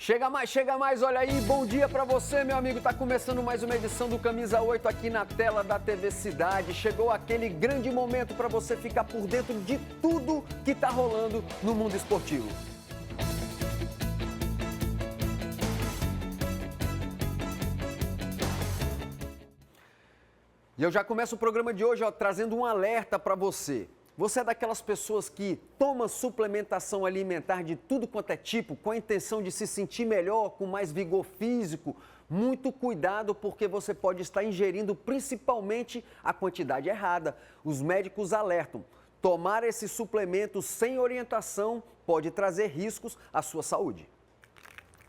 Chega mais, olha aí, bom dia pra você, meu amigo. Tá começando mais uma edição do Camisa 8 aqui na tela da TV Cidade. Chegou aquele grande momento pra você ficar por dentro de tudo que tá rolando no mundo esportivo. E eu já começo o programa de hoje trazendo um alerta pra você. Você é daquelas pessoas que toma suplementação alimentar de tudo quanto é tipo, com a intenção de se sentir melhor, com mais vigor físico? Muito cuidado, porque você pode estar ingerindo principalmente a quantidade errada. Os médicos alertam: tomar esse suplemento sem orientação pode trazer riscos à sua saúde.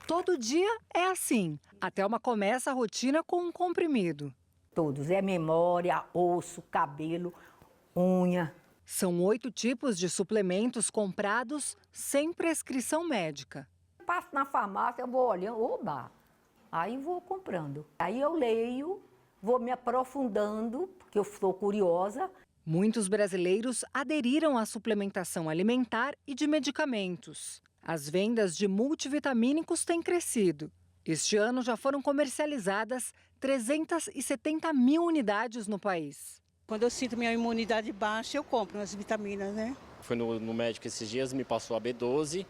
Todo dia é assim. A Thelma começa a rotina com um comprimido. Todos, é memória, osso, cabelo, unha. São 8 tipos de suplementos comprados sem prescrição médica. Passo na farmácia, eu vou olhando, oba, aí vou comprando. Aí eu leio, vou me aprofundando, porque eu sou curiosa. Muitos brasileiros aderiram à suplementação alimentar e de medicamentos. As vendas de multivitamínicos têm crescido. Este ano já foram comercializadas 370 mil unidades no país. Quando eu sinto minha imunidade baixa, eu compro as vitaminas, né? Fui no médico esses dias, me passou a B12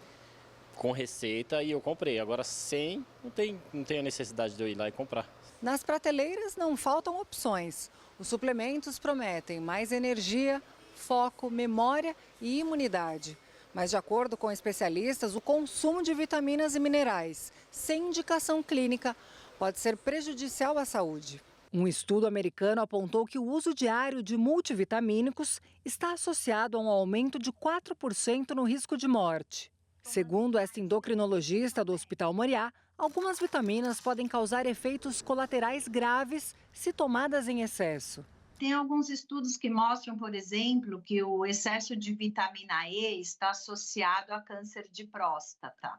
com receita e eu comprei. Agora sem, não tem a necessidade de eu ir lá e comprar. Nas prateleiras não faltam opções. Os suplementos prometem mais energia, foco, memória e imunidade. Mas, de acordo com especialistas, o consumo de vitaminas e minerais sem indicação clínica pode ser prejudicial à saúde. Um estudo americano apontou que o uso diário de multivitamínicos está associado a um aumento de 4% no risco de morte. Segundo esta endocrinologista do Hospital Moriá, algumas vitaminas podem causar efeitos colaterais graves se tomadas em excesso. Tem alguns estudos que mostram, por exemplo, que o excesso de vitamina E está associado a câncer de próstata.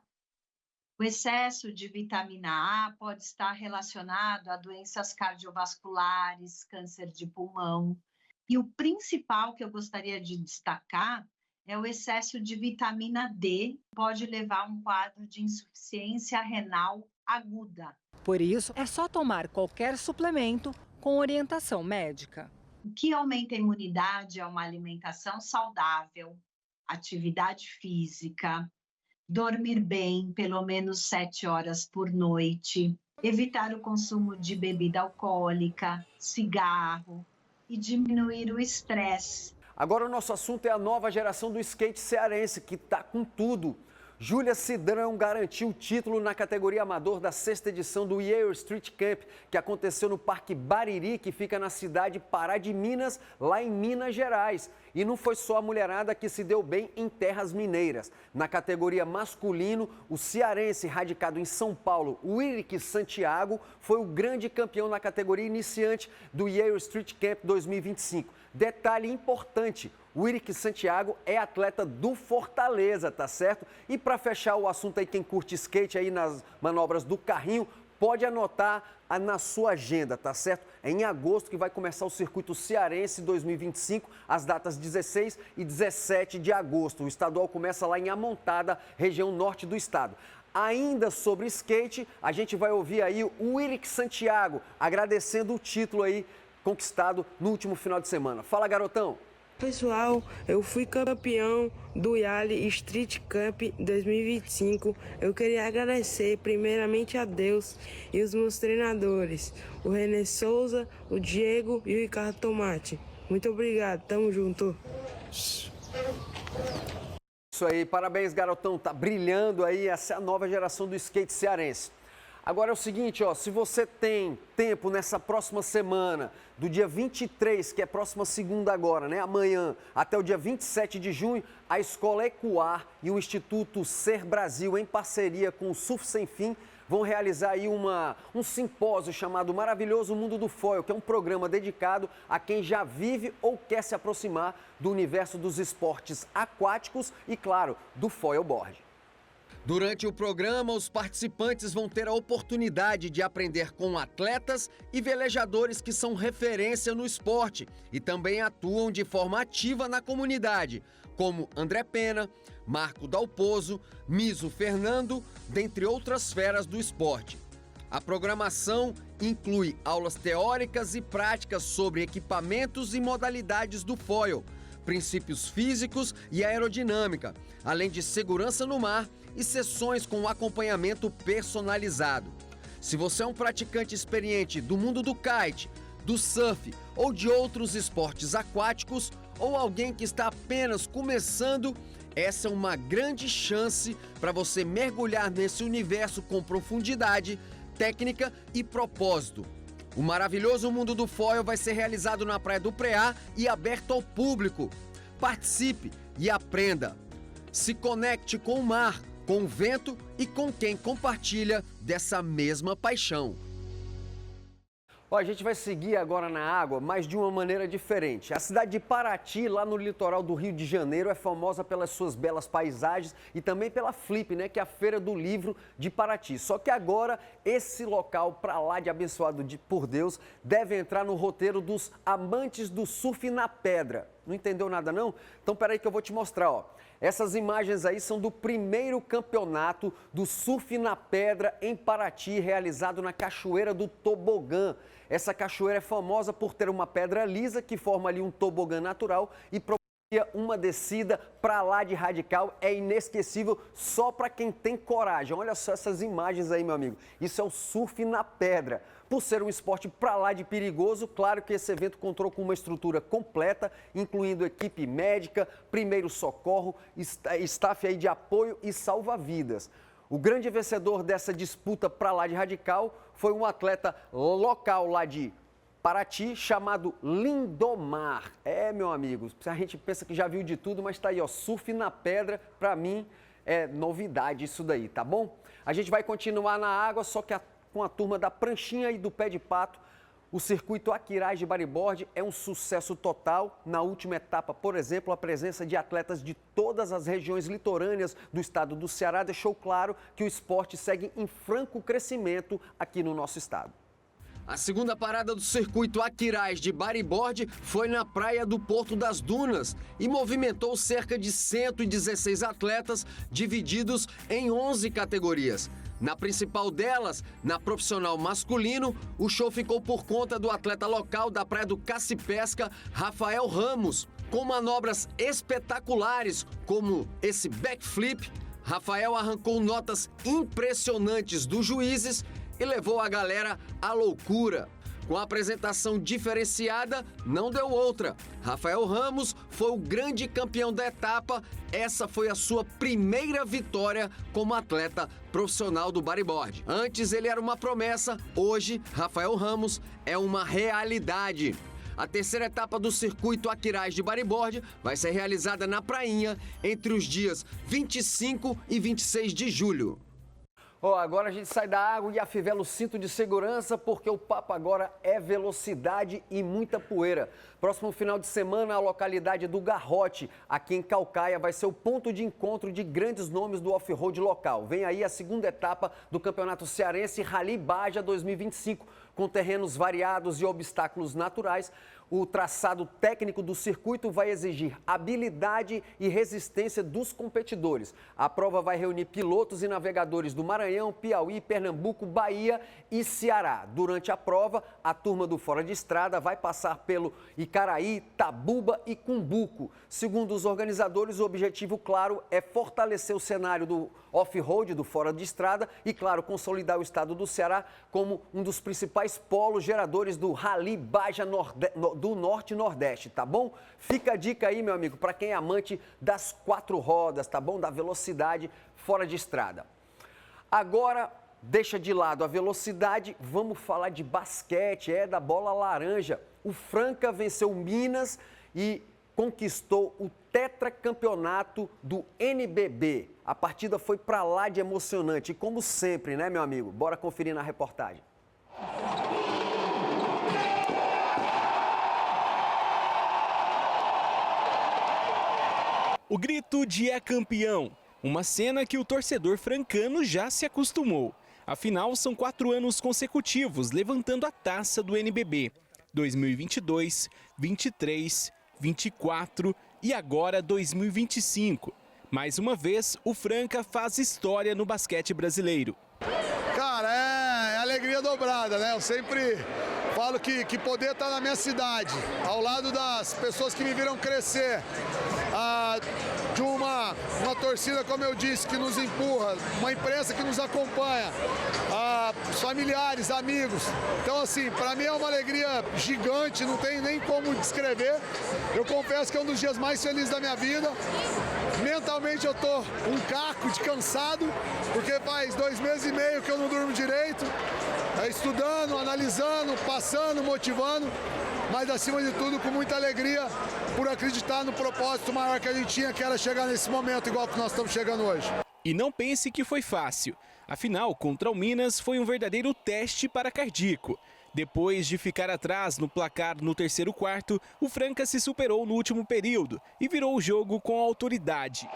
O excesso de vitamina A pode estar relacionado a doenças cardiovasculares, câncer de pulmão. E o principal que eu gostaria de destacar é o excesso de vitamina D, que pode levar a um quadro de insuficiência renal aguda. Por isso, é só tomar qualquer suplemento com orientação médica. O que aumenta a imunidade é uma alimentação saudável, atividade física, dormir bem, pelo menos 7 horas por noite, evitar o consumo de bebida alcoólica, cigarro e diminuir o estresse. Agora o nosso assunto é a nova geração do skate cearense, que tá com tudo. Júlia Cidrão garantiu o título na categoria amador da 6ª edição do Yale Street Camp, que aconteceu no Parque Bariri, que fica na cidade Pará de Minas, lá em Minas Gerais. E não foi só a mulherada que se deu bem em terras mineiras. Na categoria masculino, o cearense radicado em São Paulo, o Irick Santiago, foi o grande campeão na categoria iniciante do Yale Street Camp 2025. Detalhe importante: o Irick Santiago é atleta do Fortaleza, tá certo? E para fechar o assunto aí, quem curte skate aí nas manobras do carrinho, pode anotar na sua agenda, tá certo? É em agosto que vai começar o Circuito Cearense 2025, as datas 16 e 17 de agosto. O estadual começa lá em Amontada, região norte do estado. Ainda sobre skate, a gente vai ouvir aí o Irick Santiago agradecendo o título aí conquistado no último final de semana. Fala, garotão! Pessoal, eu fui campeão do Yale Street Camp 2025. Eu queria agradecer primeiramente a Deus e os meus treinadores, o René Souza, o Diego e o Ricardo Tomate. Muito obrigado, tamo junto. Isso aí, parabéns, garotão, tá brilhando aí, essa é a nova geração do skate cearense. Agora é o seguinte, se você tem tempo nessa próxima semana, do dia 23, que é próxima segunda agora, né, amanhã, até o dia 27 de junho, a Escola Ecoar e o Instituto Ser Brasil, em parceria com o Surf Sem Fim, vão realizar aí um simpósio chamado Maravilhoso Mundo do Foil, que é um programa dedicado a quem já vive ou quer se aproximar do universo dos esportes aquáticos e, claro, do foilboard. Durante o programa, os participantes vão ter a oportunidade de aprender com atletas e velejadores que são referência no esporte e também atuam de forma ativa na comunidade, como André Pena, Marco Dalpozo, Miso Fernando, dentre outras feras do esporte. A programação inclui aulas teóricas e práticas sobre equipamentos e modalidades do foil, princípios físicos e aerodinâmica, além de segurança no mar e sessões com acompanhamento personalizado. Se você é um praticante experiente do mundo do kite, do surf ou de outros esportes aquáticos, ou alguém que está apenas começando, essa é uma grande chance para você mergulhar nesse universo com profundidade, técnica e propósito. O maravilhoso mundo do foil vai ser realizado na Praia do Preá e aberto ao público. Participe e aprenda. Se conecte com o mar, com o vento e com quem compartilha dessa mesma paixão. A gente vai seguir agora na água, mas de uma maneira diferente. A cidade de Paraty, lá no litoral do Rio de Janeiro, é famosa pelas suas belas paisagens e também pela Flip, que é a Feira do Livro de Paraty. Só que agora, esse local, para lá de abençoado por Deus, deve entrar no roteiro dos amantes do surf na pedra. Não entendeu nada não? Então peraí que eu vou te mostrar, Essas imagens aí são do primeiro campeonato do surf na pedra em Paraty, realizado na Cachoeira do Tobogã. Essa cachoeira é famosa por ter uma pedra lisa que forma ali um tobogã natural e propicia uma descida para lá de radical. É inesquecível só para quem tem coragem. Olha só essas imagens aí, meu amigo. Isso é o surf na pedra. Por ser um esporte para lá de perigoso, claro que esse evento contou com uma estrutura completa, incluindo equipe médica, primeiro socorro, staff aí de apoio e salva-vidas. O grande vencedor dessa disputa para lá de radical foi um atleta local lá de Paraty, chamado Lindomar. Meu amigo, a gente pensa que já viu de tudo, mas tá aí, surf na pedra, para mim é novidade isso daí, tá bom? A gente vai continuar na água, só que com a turma da pranchinha e do pé de pato. O circuito Aquiraz de bodyboard é um sucesso total. Na última etapa, por exemplo, a presença de atletas de todas as regiões litorâneas do estado do Ceará deixou claro que o esporte segue em franco crescimento aqui no nosso estado. A segunda parada do circuito Aquiraz de bodyboard foi na praia do Porto das Dunas e movimentou cerca de 116 atletas divididos em 11 categorias. Na principal delas, na profissional masculino, o show ficou por conta do atleta local da praia do Cacipesca, Rafael Ramos. Com manobras espetaculares, como esse backflip, Rafael arrancou notas impressionantes dos juízes e levou a galera à loucura. Com a apresentação diferenciada, não deu outra. Rafael Ramos foi o grande campeão da etapa. Essa foi a sua primeira vitória como atleta profissional do bodyboard. Antes ele era uma promessa, hoje Rafael Ramos é uma realidade. A terceira etapa do circuito Aquiraz de bodyboard vai ser realizada na Prainha entre os dias 25 e 26 de julho. Agora a gente sai da água e afivela o cinto de segurança, porque o papo agora é velocidade e muita poeira. Próximo final de semana, a localidade do Garrote, aqui em Caucaia, vai ser o ponto de encontro de grandes nomes do off-road local. Vem aí a segunda etapa do Campeonato Cearense Rally Baja 2025, com terrenos variados e obstáculos naturais. O traçado técnico do circuito vai exigir habilidade e resistência dos competidores. A prova vai reunir pilotos e navegadores do Maranhão, Piauí, Pernambuco, Bahia e Ceará. Durante a prova, a turma do Fora de Estrada vai passar pelo Icaraí, Tabuba e Cumbuco. Segundo os organizadores, o objetivo, claro, é fortalecer o cenário do off-road, do Fora de Estrada e, claro, consolidar o estado do Ceará como um dos principais polos geradores do Rally Baja do Norte e Nordeste, tá bom? Fica a dica aí, meu amigo, para quem é amante das 4 rodas, tá bom? Da velocidade fora de estrada. Agora, deixa de lado a velocidade, vamos falar de basquete, da bola laranja. O Franca venceu Minas e conquistou o tetracampeonato do NBB. A partida foi para lá de emocionante, e como sempre, né, meu amigo? Bora conferir na reportagem. O grito de é campeão Uma cena que o torcedor francano já se acostumou. Afinal, são 4 anos consecutivos levantando a taça do NBB. 2022, 23, 24 e agora 2025. Mais uma vez, o Franca faz história no basquete brasileiro. Cara, é alegria dobrada, né? Eu sempre falo que poder estar na minha cidade, ao lado das pessoas que me viram crescer, de uma torcida, como eu disse, que nos empurra, uma imprensa que nos acompanha, familiares, amigos. Então, assim, para mim é uma alegria gigante, não tem nem como descrever. Eu confesso que é um dos dias mais felizes da minha vida. Mentalmente eu tô um caco de cansado, porque faz 2 meses e meio que eu não durmo direito, estudando, analisando, passando, motivando, mas acima de tudo com muita alegria por acreditar no propósito maior que a gente tinha, que era chegar nesse momento igual que nós estamos chegando hoje. E não pense que foi fácil. Afinal, contra o Minas foi um verdadeiro teste para cardíaco. Depois de ficar atrás no placar no terceiro quarto, o Franca se superou no último período e virou o jogo com autoridade.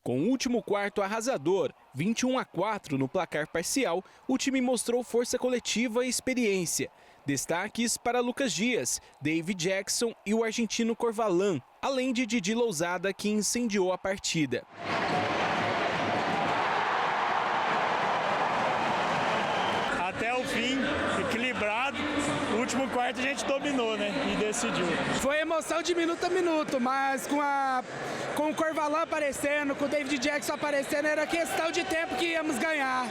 Com o último quarto arrasador, 21-4 no placar parcial, o time mostrou força coletiva e experiência. Destaques para Lucas Dias, David Jackson e o argentino Corvalán, além de Didi Lousada, que incendiou a partida. Até o fim, equilibrado. O último quarto a gente dominou, né? E decidiu. Foi emoção de minuto a minuto, mas com o Corvalán aparecendo, com o David Jackson aparecendo, era questão de tempo que íamos ganhar.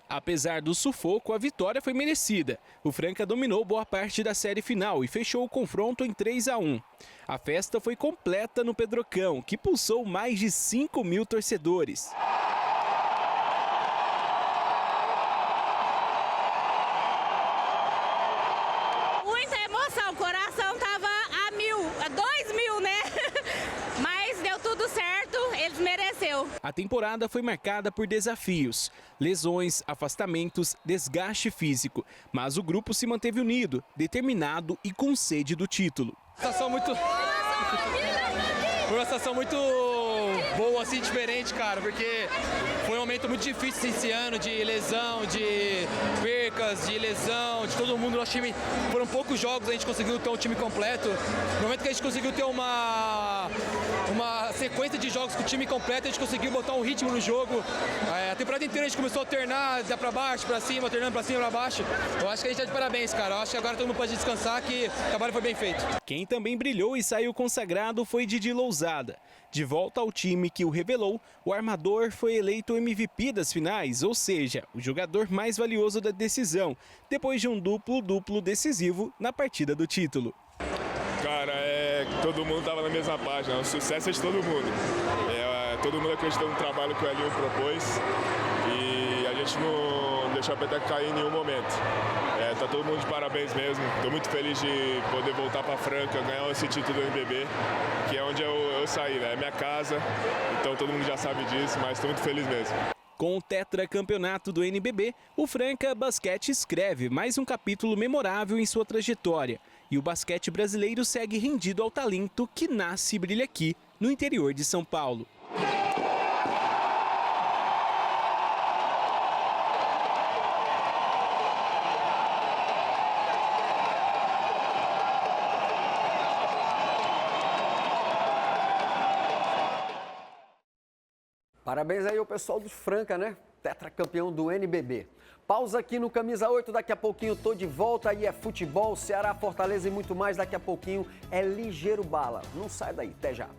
Apesar do sufoco, a vitória foi merecida. O Franca dominou boa parte da série final e fechou o confronto em 3-1. A festa foi completa no Pedrocão, que pulsou mais de 5.000 torcedores. Muita emoção, o coração estava a 2.000, né? Mas deu tudo certo, eles mereceu. A temporada foi marcada por desafios, lesões, afastamentos, desgaste físico, mas o grupo se manteve unido, determinado e com sede do título. Foi uma sensação muito boa, assim, diferente, cara, porque foi um momento muito difícil esse ano de lesão, de percas, de lesão, de todo mundo. Nosso time, foram poucos jogos, a gente conseguiu ter um time completo. No momento que a gente conseguiu ter uma sequência de jogos com o time completo, a gente conseguiu botar um ritmo no jogo. A temporada inteira a gente começou a alternar, dar pra baixo, pra cima, alternando pra cima, pra baixo. Eu acho que a gente tá de parabéns, cara. Eu acho que agora todo mundo pode descansar, que o trabalho foi bem feito. Quem também brilhou e saiu consagrado foi Didi Lousada. De volta ao time que o revelou, o armador foi eleito MVP das finais, ou seja, o jogador mais valioso da decisão, depois de um duplo decisivo na partida do título. Cara, todo mundo estava na mesma página, o sucesso é de todo mundo. Todo mundo acreditou no trabalho que o Elinho propôs e a gente não deixou a peteca cair em nenhum momento. Tá todo mundo de parabéns mesmo. Estou muito feliz de poder voltar para Franca, ganhar esse título do NBB, que é onde eu saí, né? É minha casa, então todo mundo já sabe disso, mas estou muito feliz mesmo. Com o tetracampeonato do NBB, o Franca Basquete escreve mais um capítulo memorável em sua trajetória. E o basquete brasileiro segue rendido ao talento que nasce e brilha aqui, no interior de São Paulo. Parabéns aí ao pessoal do Franca, né? Tetracampeão do NBB. Pausa aqui no Camisa 8, daqui a pouquinho tô de volta, aí é futebol, Ceará, Fortaleza e muito mais, daqui a pouquinho é Ligeiro Bala. Não sai daí, até já.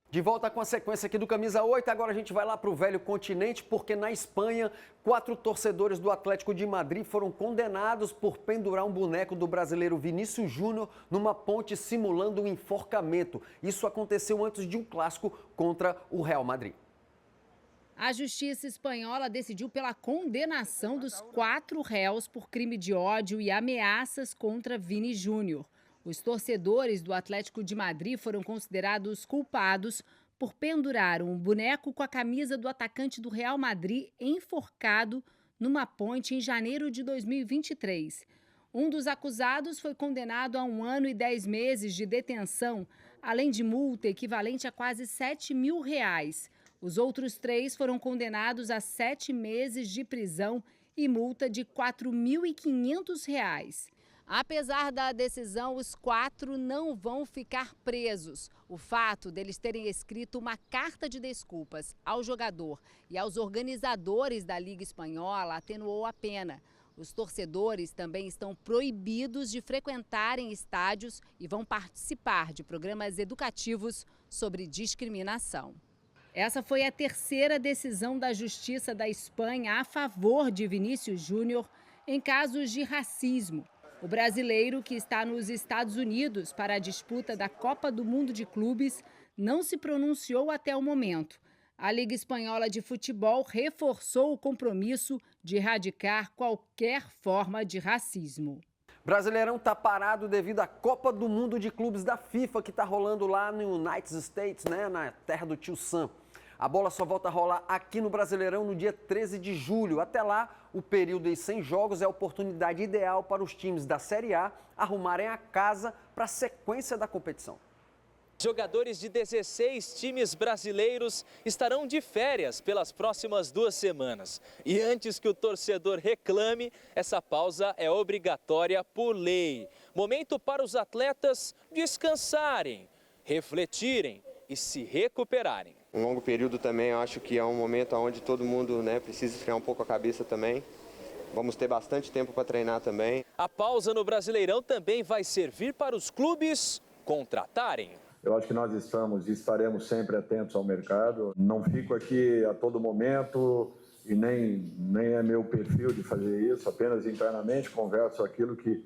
De volta com a sequência aqui do Camisa 8, agora a gente vai lá para o velho continente, porque na Espanha, 4 torcedores do Atlético de Madrid foram condenados por pendurar um boneco do brasileiro Vinícius Júnior numa ponte simulando um enforcamento. Isso aconteceu antes de um clássico contra o Real Madrid. A justiça espanhola decidiu pela condenação dos 4 réus por crime de ódio e ameaças contra Vini Júnior. Os torcedores do Atlético de Madrid foram considerados culpados por pendurar um boneco com a camisa do atacante do Real Madrid enforcado numa ponte em janeiro de 2023. Um dos acusados foi condenado a 1 ano e 10 meses de detenção, além de multa equivalente a quase R$7 mil. Os outros 3 foram condenados a 7 meses de prisão e multa de R$ 4.500. Apesar da decisão, os 4 não vão ficar presos. O fato deles terem escrito uma carta de desculpas ao jogador e aos organizadores da Liga Espanhola atenuou a pena. Os torcedores também estão proibidos de frequentarem estádios e vão participar de programas educativos sobre discriminação. Essa foi a terceira decisão da Justiça da Espanha a favor de Vinícius Júnior em casos de racismo. O brasileiro, que está nos Estados Unidos para a disputa da Copa do Mundo de Clubes, não se pronunciou até o momento. A Liga Espanhola de Futebol reforçou o compromisso de erradicar qualquer forma de racismo. Brasileirão tá parado devido à Copa do Mundo de Clubes da FIFA, que tá rolando lá no United States, né, na terra do tio Sam. A bola só volta a rolar aqui no Brasileirão no dia 13 de julho. Até lá, o período de 100 jogos é a oportunidade ideal para os times da Série A arrumarem a casa para a sequência da competição. Jogadores de 16 times brasileiros estarão de férias pelas próximas 2 semanas. E antes que o torcedor reclame, essa pausa é obrigatória por lei. Momento para os atletas descansarem, refletirem e se recuperarem. Um longo período também, eu acho que é um momento onde todo mundo, precisa esfriar um pouco a cabeça também. Vamos ter bastante tempo para treinar também. A pausa no Brasileirão também vai servir para os clubes contratarem. Eu acho que nós estamos e estaremos sempre atentos ao mercado. Não fico aqui a todo momento e nem é meu perfil de fazer isso, apenas internamente converso aquilo que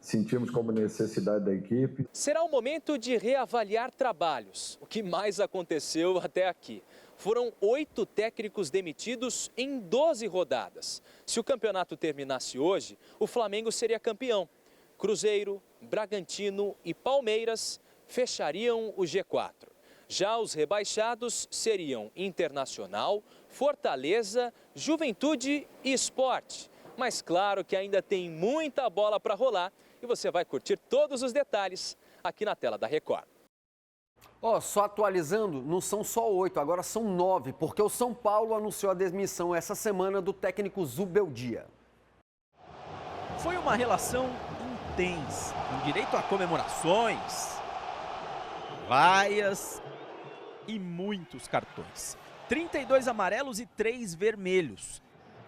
sentimos como necessidade da equipe. Será o momento de reavaliar trabalhos. O que mais aconteceu até aqui? Foram 8 técnicos demitidos em 12 rodadas. Se o campeonato terminasse hoje, o Flamengo seria campeão. Cruzeiro, Bragantino e Palmeiras fechariam o G4. Já os rebaixados seriam Internacional, Fortaleza, Juventude e Sport. Mas claro que ainda tem muita bola para rolar e você vai curtir todos os detalhes aqui na tela da Record. Só atualizando, não são só 8, agora são 9, porque o São Paulo anunciou a demissão essa semana do técnico Zubeldia. Foi uma relação intensa, com direito a comemorações, vaias e muitos cartões. 32 amarelos e 3 vermelhos.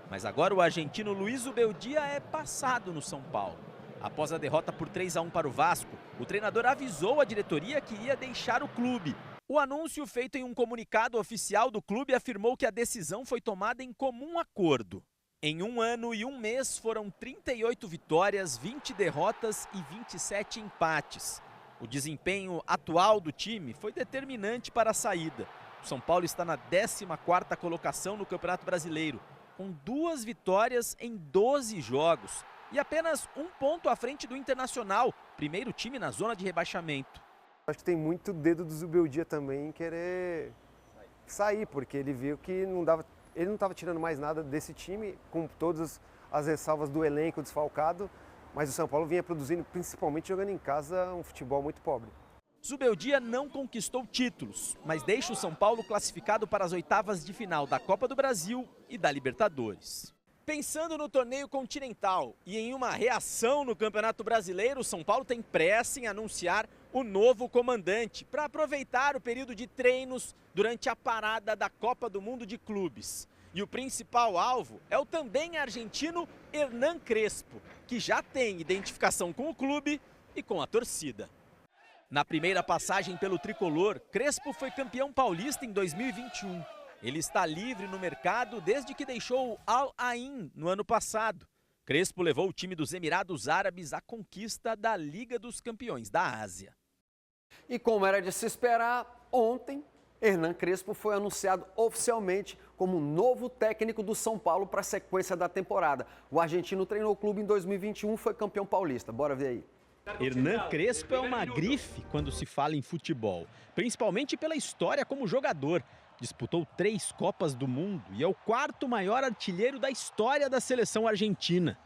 Mas agora o argentino Luiz Zubeldia é passado no São Paulo. Após a derrota por 3-1 para o Vasco, o treinador avisou a diretoria que ia deixar o clube. O anúncio, feito em um comunicado oficial do clube, afirmou que a decisão foi tomada em comum acordo. Em 1 ano e 1 mês foram 38 vitórias, 20 derrotas e 27 empates. O desempenho atual do time foi determinante para a saída. O São Paulo está na 14ª colocação no Campeonato Brasileiro, com 2 vitórias em 12 jogos e apenas 1 ponto à frente do Internacional, primeiro time na zona de rebaixamento. Acho que tem muito dedo do Zubeldia também em querer sair, porque ele viu que ele não estava tirando mais nada desse time, com todas as ressalvas do elenco desfalcado, mas o São Paulo vinha produzindo, principalmente jogando em casa, um futebol muito pobre. Zubeldia não conquistou títulos, mas deixa o São Paulo classificado para as 8ª de final da Copa do Brasil e da Libertadores. Pensando no torneio continental e em uma reação no Campeonato Brasileiro, o São Paulo tem pressa em anunciar o novo comandante para aproveitar o período de treinos durante a parada da Copa do Mundo de Clubes. E o principal alvo é o também argentino Hernan Crespo, que já tem identificação com o clube e com a torcida. Na primeira passagem pelo tricolor, Crespo foi campeão paulista em 2021. Ele está livre no mercado desde que deixou o Al Ain no ano passado. Crespo levou o time dos Emirados Árabes à conquista da Liga dos Campeões da Ásia. E como era de se esperar, ontem, Hernan Crespo foi anunciado oficialmente como novo técnico do São Paulo para a sequência da temporada. O argentino treinou o clube em 2021 e foi campeão paulista. Bora ver aí. Hernan Crespo é uma grife quando se fala em futebol, principalmente pela história como jogador. Disputou 3 Copas do Mundo e é o 4º maior artilheiro da história da seleção argentina.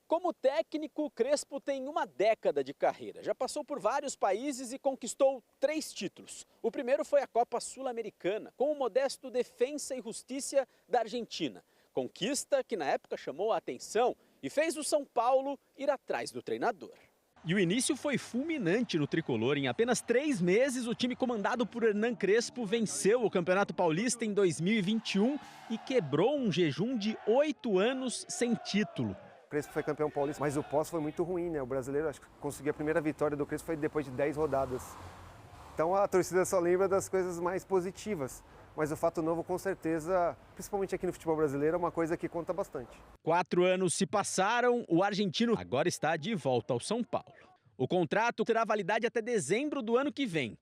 Como técnico, Crespo tem uma década de carreira. Já passou por vários países e conquistou 3 títulos. O primeiro foi a Copa Sul-Americana, com o modesto Defensa e Justiça da Argentina. Conquista que na época chamou a atenção e fez o São Paulo ir atrás do treinador. E o início foi fulminante no tricolor. Em apenas 3 meses, o time comandado por Hernan Crespo venceu o Campeonato Paulista em 2021 e quebrou um jejum de 8 anos sem título. O Crespo foi campeão paulista, mas o pós foi muito ruim, né? O brasileiro, acho que conseguiu a primeira vitória do Crespo foi depois de 10 rodadas. Então a torcida só lembra das coisas mais positivas. Mas o fato novo, com certeza, principalmente aqui no futebol brasileiro, é uma coisa que conta bastante. 4 anos se passaram, o argentino agora está de volta ao São Paulo. O contrato terá validade até dezembro do ano que vem.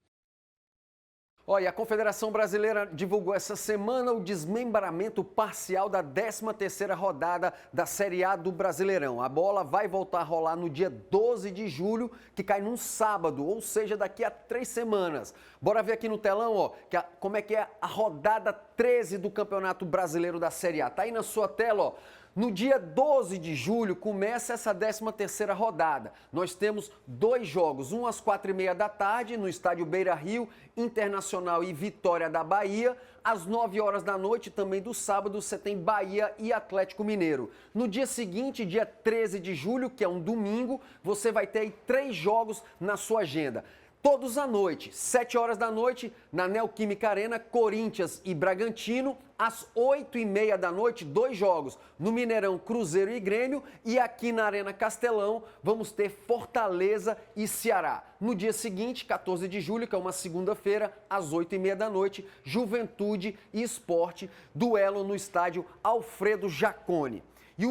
Olha, a Confederação Brasileira divulgou essa semana o desmembramento parcial da 13ª rodada da Série A do Brasileirão. A bola vai voltar a rolar no dia 12 de julho, que cai num sábado, ou seja, daqui a 3 semanas. Bora ver aqui no telão, ó, como é que é a rodada 13 do Campeonato Brasileiro da Série A. Tá aí na sua tela, ó. No dia 12 de julho começa essa 13ª rodada. Nós temos 2 jogos, um às 4h30 da tarde no estádio Beira-Rio, Internacional e Vitória da Bahia. Às 9 horas da noite, também do sábado, você tem Bahia e Atlético Mineiro. No dia seguinte, dia 13 de julho, que é um domingo, você vai ter aí 3 jogos na sua agenda. Todos à noite, 7 horas da noite, na Neoquímica Arena, Corinthians e Bragantino. Às 8h30 da noite, 2 jogos, no Mineirão, Cruzeiro e Grêmio. E aqui na Arena Castelão, vamos ter Fortaleza e Ceará. No dia seguinte, 14 de julho, que é uma segunda-feira, às 8h30 da noite, Juventude e Sport, duelo no estádio Alfredo Jaconi. E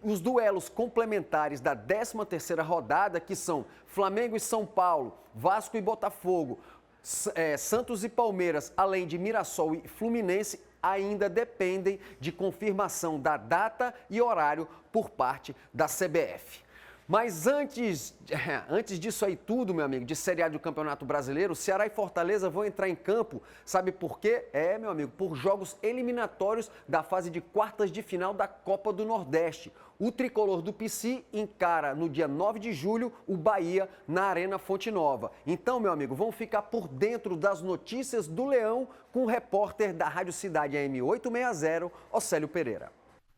os duelos complementares da 13ª rodada, que são Flamengo e São Paulo, Vasco e Botafogo, Santos e Palmeiras, além de Mirassol e Fluminense, ainda dependem de confirmação da data e horário por parte da CBF. Mas antes disso aí tudo, meu amigo, de Série A do Campeonato Brasileiro, Ceará e Fortaleza vão entrar em campo, sabe por quê? Meu amigo, por jogos eliminatórios da fase de quartas de final da Copa do Nordeste. O tricolor do PC encara no dia 9 de julho o Bahia na Arena Fonte Nova. Então, meu amigo, vamos ficar por dentro das notícias do Leão com o repórter da Rádio Cidade AM 860, Océlio Pereira.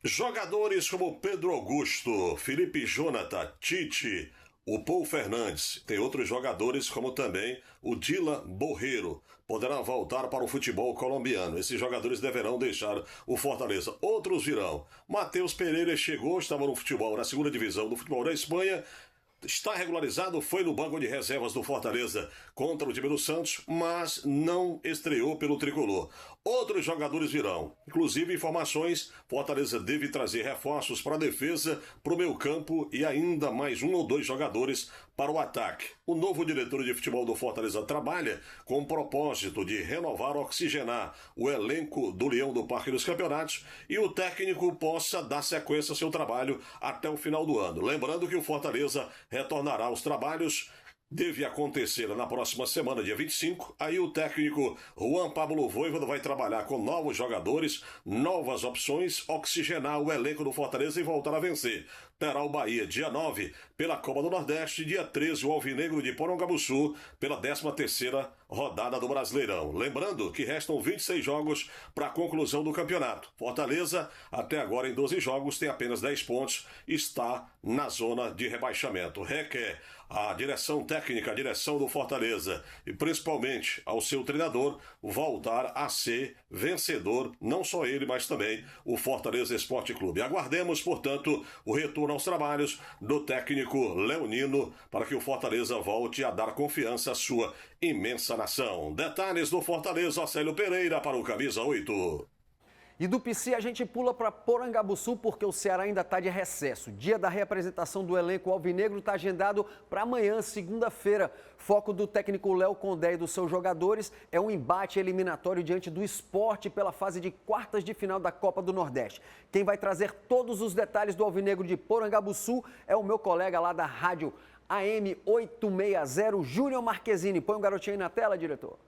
Jogadores como Pedro Augusto, Felipe Jonathan, Tite, o Paul Fernandes, tem outros jogadores como também o Dylan Borreiro, poderão voltar para o futebol colombiano. Esses jogadores deverão deixar o Fortaleza. Outros virão. Matheus Pereira chegou, estava no futebol, na segunda divisão do futebol da Espanha, está regularizado, foi no banco de reservas do Fortaleza contra o time do Santos, mas não estreou pelo tricolor. Outros jogadores virão, inclusive informações, Fortaleza deve trazer reforços para a defesa, para o meio campo e ainda mais 1 ou 2 jogadores para o ataque. O novo diretor de futebol do Fortaleza trabalha com o propósito de renovar, oxigenar o elenco do Leão do Parque dos Campeonatos e o técnico possa dar sequência ao seu trabalho até o final do ano. Lembrando que o Fortaleza retornará aos trabalhos, deve acontecer na próxima semana, dia 25. Aí o técnico Juan Pablo Voivoda vai trabalhar com novos jogadores, novas opções, oxigenar o elenco do Fortaleza e voltar a vencer. Terá o Bahia dia 9 pela Copa do Nordeste, dia 13 o Alvinegro de Porongabuçu pela 13ª rodada do Brasileirão. Lembrando que restam 26 jogos para a conclusão do campeonato. Fortaleza, até agora em 12 jogos, tem apenas 10 pontos, está na zona de rebaixamento. Requer a direção técnica, a direção do Fortaleza e principalmente ao seu treinador voltar a ser vencedor, não só ele, mas também o Fortaleza Esporte Clube. Aguardemos, portanto, o retorno aos trabalhos do técnico leonino para que o Fortaleza volte a dar confiança à sua imensa nação. Detalhes do Fortaleza, Océlio Pereira para o Camisa 8. E do PC a gente pula para Porangabuçu porque o Ceará ainda está de recesso. Dia da reapresentação do elenco alvinegro está agendado para amanhã, segunda-feira. Foco do técnico Léo Condé e dos seus jogadores é um embate eliminatório diante do Sport pela fase de quartas de final da Copa do Nordeste. Quem vai trazer todos os detalhes do alvinegro de Porangabuçu é o meu colega lá da Rádio AM 860, Júnior Marquezine. Põe o garotinho aí na tela, diretor.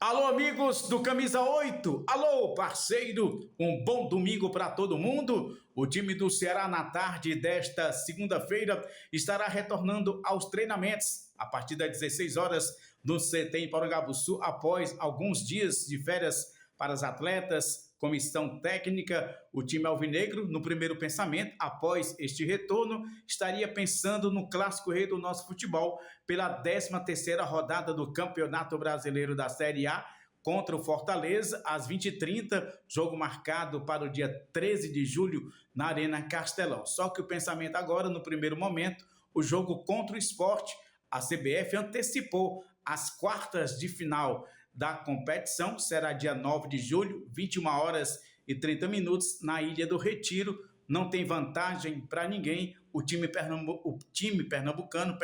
Alô, amigos do Camisa 8. Alô, parceiro. Um bom domingo para todo mundo. O time do Ceará, na tarde desta segunda-feira, estará retornando aos treinamentos a partir das 16 horas no CT em Porangabuçu, após alguns dias de férias para os atletas, comissão técnica. O time alvinegro, no primeiro pensamento, após este retorno, estaria pensando no clássico rei do nosso futebol pela 13ª rodada do Campeonato Brasileiro da Série A contra o Fortaleza, às 20h30, jogo marcado para o dia 13 de julho na Arena Castelão. Só que o pensamento agora, no primeiro momento, o jogo contra o Sport. A CBF antecipou as quartas de final da competição, será dia 9 de julho, 21h30, na Ilha do Retiro. Não tem vantagem para ninguém. O time pernambucano,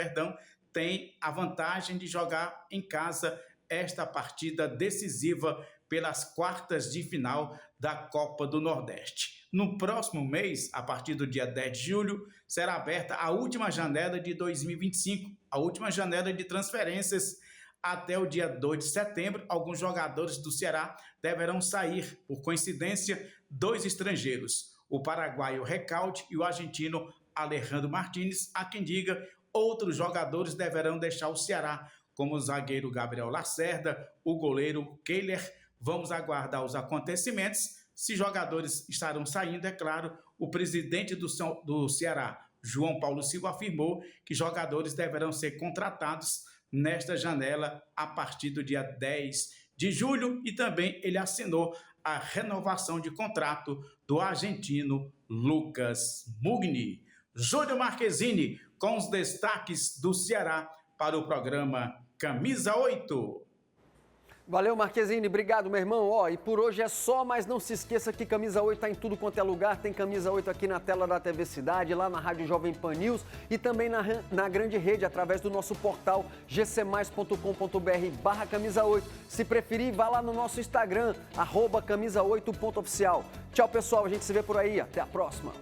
tem a vantagem de jogar em casa esta partida decisiva pelas quartas de final da Copa do Nordeste. No próximo mês, a partir do dia 10 de julho, será aberta a última janela de 2025, a última janela de transferências. Até o dia 2 de setembro, alguns jogadores do Ceará deverão sair. Por coincidência, 2 estrangeiros, o paraguaio Recalde e o argentino Alejandro Martínez. Há quem diga, outros jogadores deverão deixar o Ceará, como o zagueiro Gabriel Lacerda, o goleiro Keiler. Vamos aguardar os acontecimentos. Se jogadores estarão saindo, é claro, o presidente do Ceará, João Paulo Silva, afirmou que jogadores deverão ser contratados nesta janela a partir do dia 10 de julho, e também ele assinou a renovação de contrato do argentino Lucas Mugni. Júnior Marquezine com os destaques do Ceará para o programa Camisa 8. Valeu, Marquezine. Obrigado, meu irmão. E por hoje é só, mas não se esqueça que Camisa 8 está em tudo quanto é lugar. Tem Camisa 8 aqui na tela da TV Cidade, lá na Rádio Jovem Pan News e também na grande rede, através do nosso portal gcmais.com.br/Camisa 8. Se preferir, vá lá no nosso Instagram, @camisa8.oficial. Tchau, pessoal. A gente se vê por aí. Até a próxima.